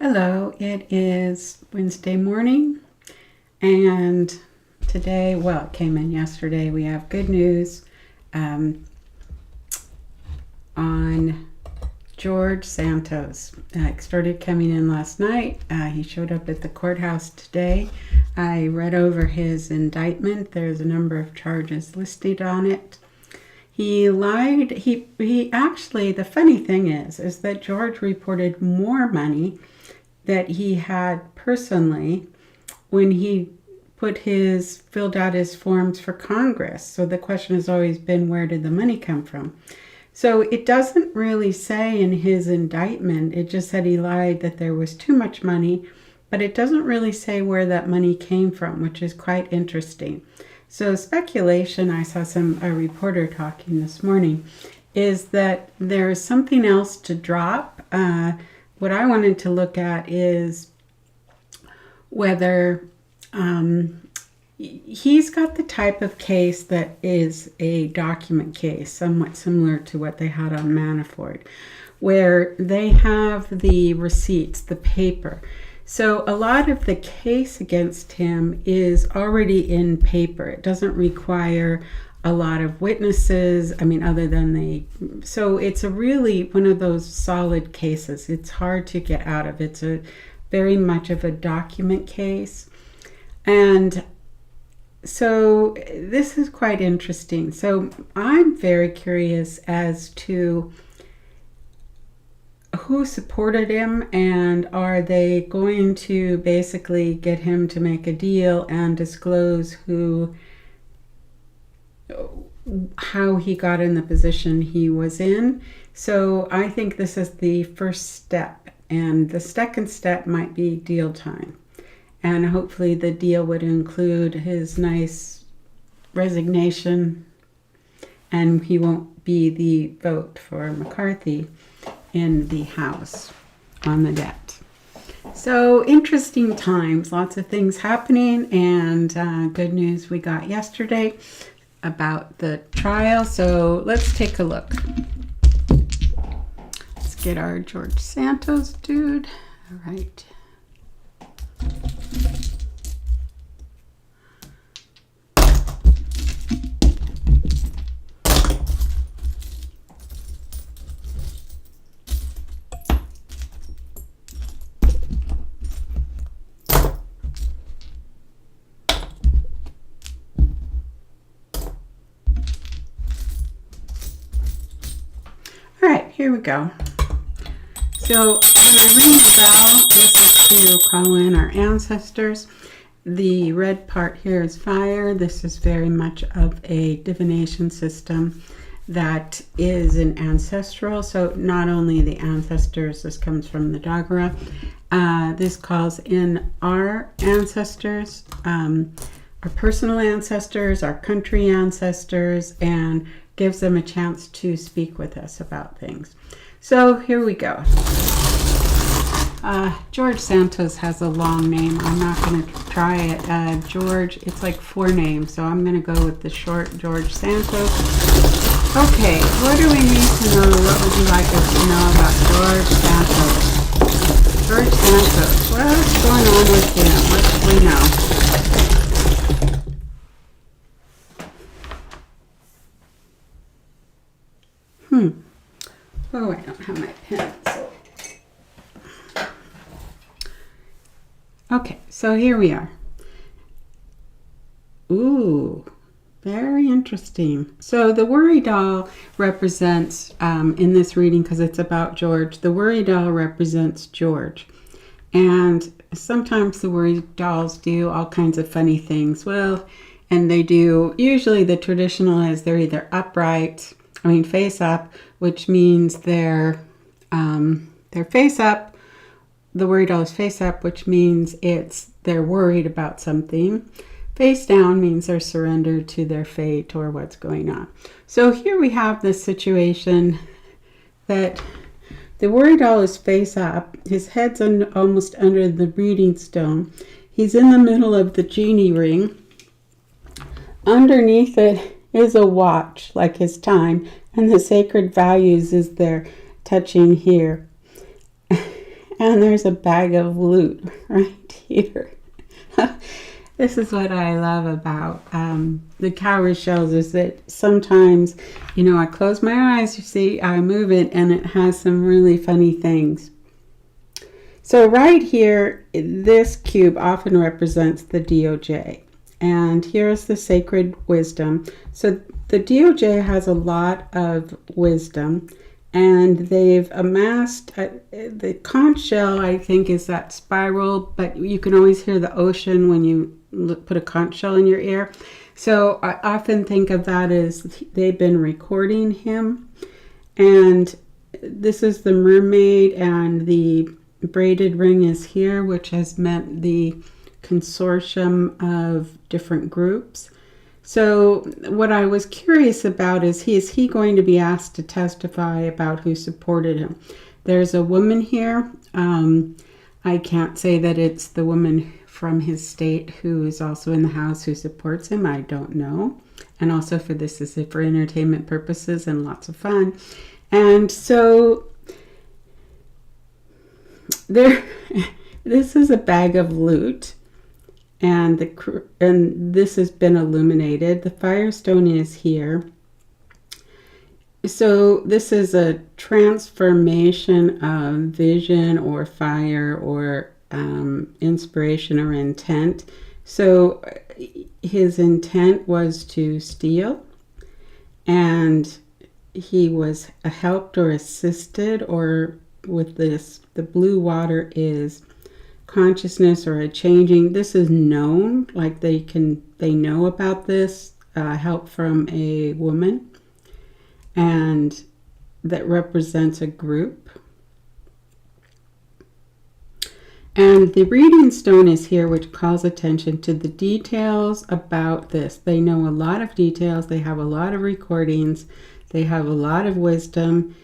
Hello, it is Wednesday morning, and today, well, it came in yesterday, we have good news on George Santos. It started coming in last night. He showed up at the courthouse today. I read over his indictment. There's a number of charges listed on it. He lied. He actually, the funny thing is that George reported more money that he had personally when he filled out his forms for Congress. So the question has always been, where did the money come from? So it doesn't really say in his indictment. It just said he lied that there was too much money, but it doesn't really say where that money came from, which is quite interesting. So speculation, I saw a reporter talking this morning, is that there's something else to drop. What I wanted to look at is whether he's got the type of case that is a document case, somewhat similar to what they had on Manafort, where they have the receipts, the paper. So a lot of the case against him is already in paper. It doesn't require a lot of witnesses. I mean, so it's a really one of those solid cases. It's hard to get out of. It's a very much of a document case. And so this is quite interesting. So I'm very curious as to who supported him, and are they going to basically get him to make a deal and disclose how he got in the position he was in. So I think this is the first step, and the second step might be deal time. And hopefully the deal would include his nice resignation, and he won't be the vote for McCarthy in the House on the debt. So interesting times, lots of things happening, and good news we got yesterday about the trial. So let's take a look. Let's get our George Santos dude. All right. All right, here we go. So when I ring the bell, this is to call in our ancestors. The red part here is fire. This is very much of a divination system that is an ancestral. So not only the ancestors, this comes from the Dagara. This calls in our ancestors, our personal ancestors, our country ancestors, and gives them a chance to speak with us about things. So here we go. George Santos has a long name. I'm not going to try it. George, it's like 4 names, so I'm going to go with the short George Santos. Okay, what do we need to know? What would you like us to know about George Santos? George Santos, what's going on with him? What do we know? Oh, I don't have my pen. Okay, so here we are. Ooh, very interesting. So the worry doll represents, in this reading, because it's about George, the worry doll represents George. And sometimes the worry dolls do all kinds of funny things. Well, and they do, usually the traditional is they're either face up, which means they're face up. The worry doll is face up, which means they're worried about something. Face down means they're surrendered to their fate or what's going on. So here we have this situation that the worry doll is face up. His head's almost under the reading stone. He's in the middle of the genie ring. Underneath it is a watch, like his time, and the sacred values is there touching here. And there's a bag of loot right here. This is what I love about the cowrie shells, is that sometimes, I close my eyes, you see, I move it, and it has some really funny things. So right here, this cube often represents the DOJ. And here's the sacred wisdom. So the DOJ has a lot of wisdom, and they've amassed, the conch shell, I think, is that spiral, but you can always hear the ocean when you put a conch shell in your ear. So I often think of that as they've been recording him. And this is the mermaid, and the braided ring is here, which has meant the consortium of different groups. So what I was curious about is he going to be asked to testify about who supported him? There's a woman here. I can't say that it's the woman from his state who is also in the House who supports him. I don't know. And also this is for entertainment purposes and lots of fun. And so this is a bag of loot. And this has been illuminated. The firestone is here. So this is a transformation of vision or fire or inspiration or intent. So his intent was to steal, and he was helped or assisted, or with this, the blue water is consciousness or a changing. This is known, like they know about this, help from a woman, and that represents a group. And the reading stone is here, which calls attention to the details about this. They know a lot of details. They have a lot of recordings. They have a lot of wisdom.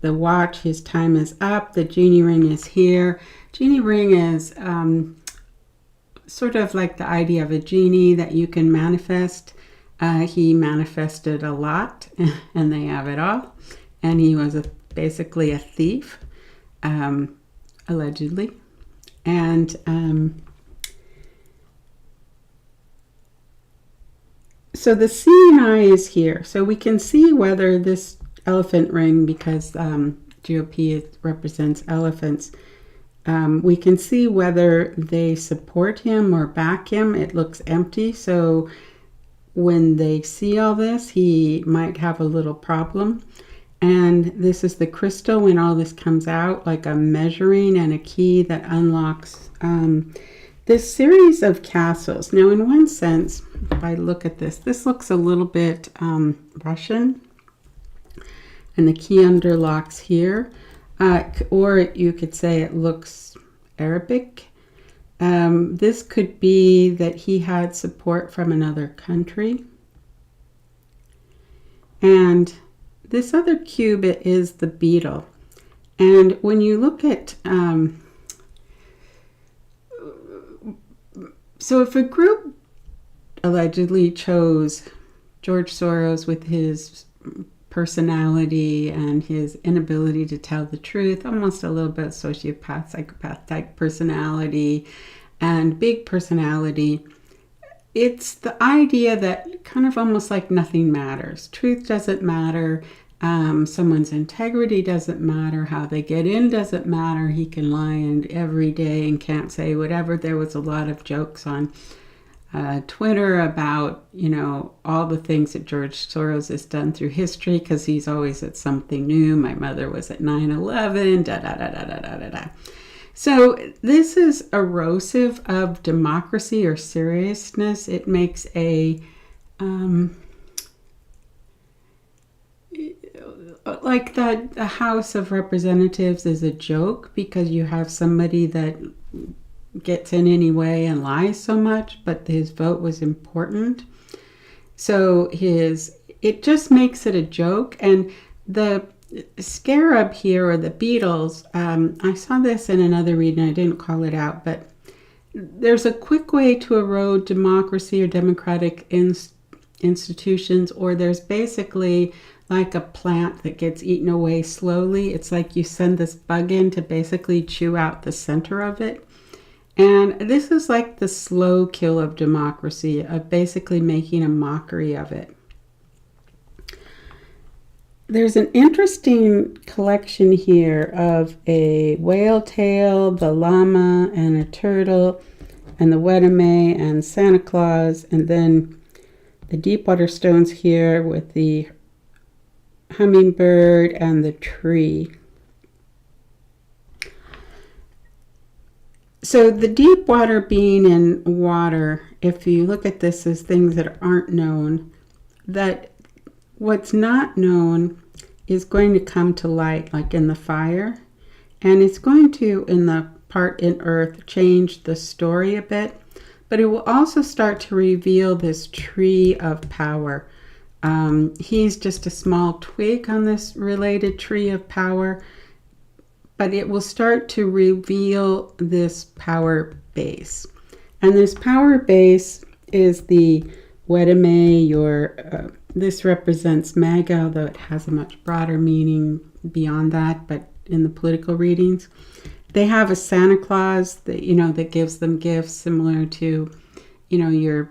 The watch, his time is up. The genie ring is here. Genie ring is sort of like the idea of a genie that you can manifest. He manifested a lot, and they have it all. And he was basically a thief, allegedly. And so the seeing eye is here. So we can see whether this elephant ring, because GOP represents elephants, we can see whether they support him or back him. It looks empty. So when they see all this, he might have a little problem. And this is the crystal when all this comes out, like a measuring and a key that unlocks this series of castles. Now, in one sense, if I look at this looks a little bit Russian. And the key underlocks here. Or you could say it looks Arabic. This could be that he had support from another country. And this other cube is the beetle. And when you look at, so if a group allegedly chose George Soros with his personality and his inability to tell the truth, almost a little bit sociopath, psychopath type personality and big personality, it's the idea that kind of almost like nothing matters. Truth doesn't matter. Someone's integrity doesn't matter. How they get in doesn't matter. He can lie every day and can't say whatever. There was a lot of jokes on Twitter about, all the things that George Soros has done through history, because he's always at something new. My mother was at 9/11, da-da-da-da-da-da-da. So this is erosive of democracy or seriousness. It makes like the House of Representatives is a joke, because you have somebody that gets in anyway and lies so much, but his vote was important. So it just makes it a joke. And the scarab here, or the beetles, I saw this in another reading, I didn't call it out, but there's a quick way to erode democracy or democratic institutions, or there's basically like a plant that gets eaten away slowly. It's like you send this bug in to basically chew out the center of it. And this is like the slow kill of democracy, of basically making a mockery of it. There's an interesting collection here of a whale tail, the llama, and a turtle, and the Wedeme, and Santa Claus, and then the Deepwater stones here with the hummingbird and the tree. So the deep water being in water, if you look at this as things that aren't known, that what's not known is going to come to light, like in the fire, and it's going to, in the part in earth, change the story a bit, but it will also start to reveal this tree of power. He's just a small twig on this related tree of power, but it will start to reveal this power base. And this power base is the Wedeme, this represents MAGA, although it has a much broader meaning beyond that, but in the political readings. They have a Santa Claus that, that gives them gifts similar to, your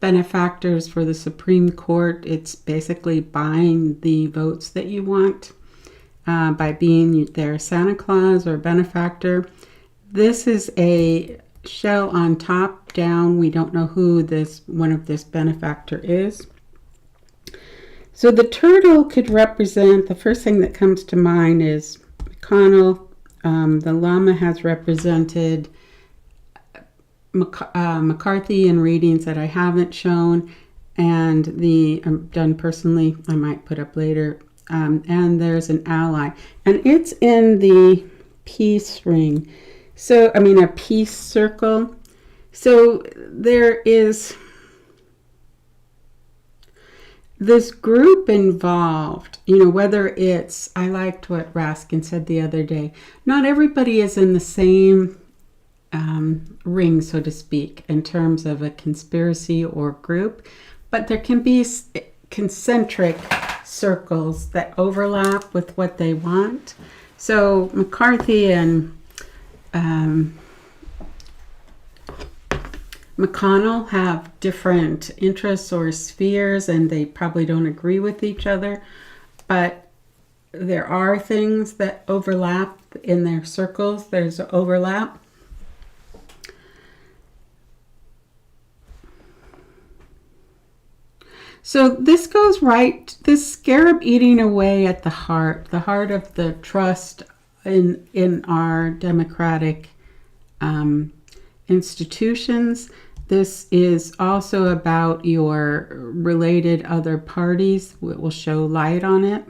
benefactors for the Supreme Court. It's basically buying the votes that you want by being their Santa Claus or benefactor. This is a shell on top, down. We don't know who one of this benefactor is. So the turtle could represent, the first thing that comes to mind is McConnell. The llama has represented McCarthy in readings that I haven't shown, and done personally, I might put up later. And there's an ally, and it's in the peace ring. So, a peace circle. So there is this group involved, whether it's, I liked what Raskin said the other day, not everybody is in the same ring, so to speak, in terms of a conspiracy or group, but there can be concentric circles that overlap with what they want. So McCarthy and McConnell have different interests or spheres, and they probably don't agree with each other, but there are things that overlap in their circles. There's overlap. So this goes this scarab eating away at the heart of the trust in our democratic institutions. This is also about your related other parties. It will show light on it.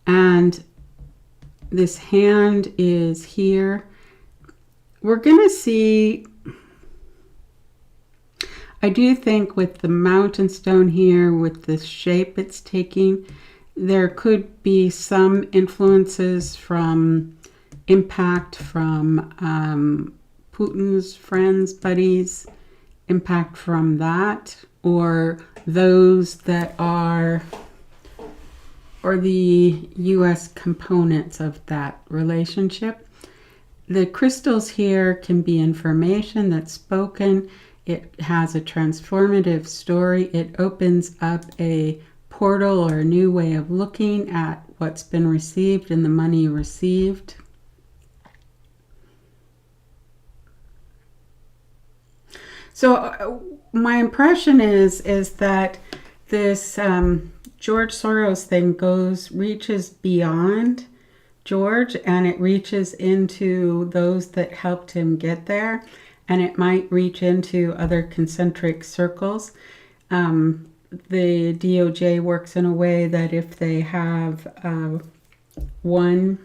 And this hand is here. We're going to see, I do think with the mountain stone here, with the shape it's taking, there could be some influences from impact from Putin's friends, buddies, impact from that, or those that are, or the U.S. components of that relationship. The crystals here can be information that's spoken. It has a transformative story. It opens up a portal or a new way of looking at what's been received and the money received. So my impression is that this George Soros thing reaches beyond George, and it reaches into those that helped him get there, and it might reach into other concentric circles. The DOJ works in a way that if they have one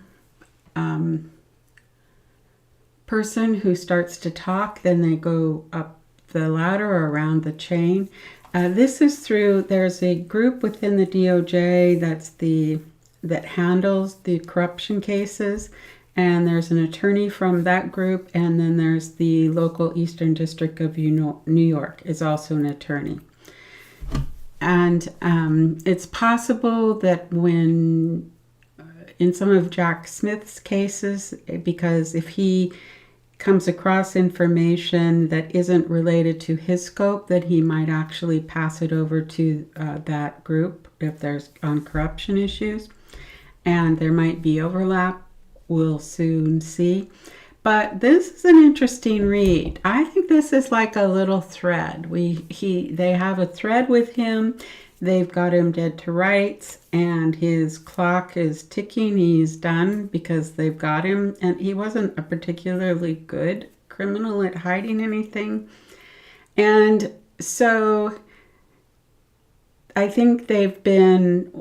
person who starts to talk, then they go up the ladder or around the chain. This is there's a group within the DOJ that handles the corruption cases, and there's an attorney from that group, and then there's the local Eastern District of New York is also an attorney. And it's possible that when, in some of Jack Smith's cases, because if he comes across information that isn't related to his scope, that he might actually pass it over to that group if there's on corruption issues. And there might be overlap. We'll soon see. But this is an interesting read. I think this is like a little thread. They have a thread with him. They've got him dead to rights, and his clock is ticking. He's done because they've got him, and he wasn't a particularly good criminal at hiding anything. And so I think they've been,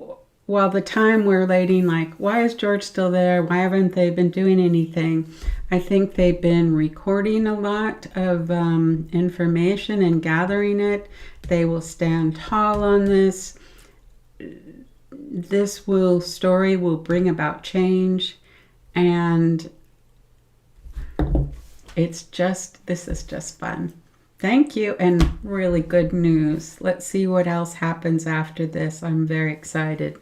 while the time we're waiting, like, why is George still there? Why haven't they been doing anything? I think they've been recording a lot of information and gathering it. They will stand tall on this. This story will bring about change, and this is just fun. Thank you, and really good news. Let's see what else happens after this. I'm very excited.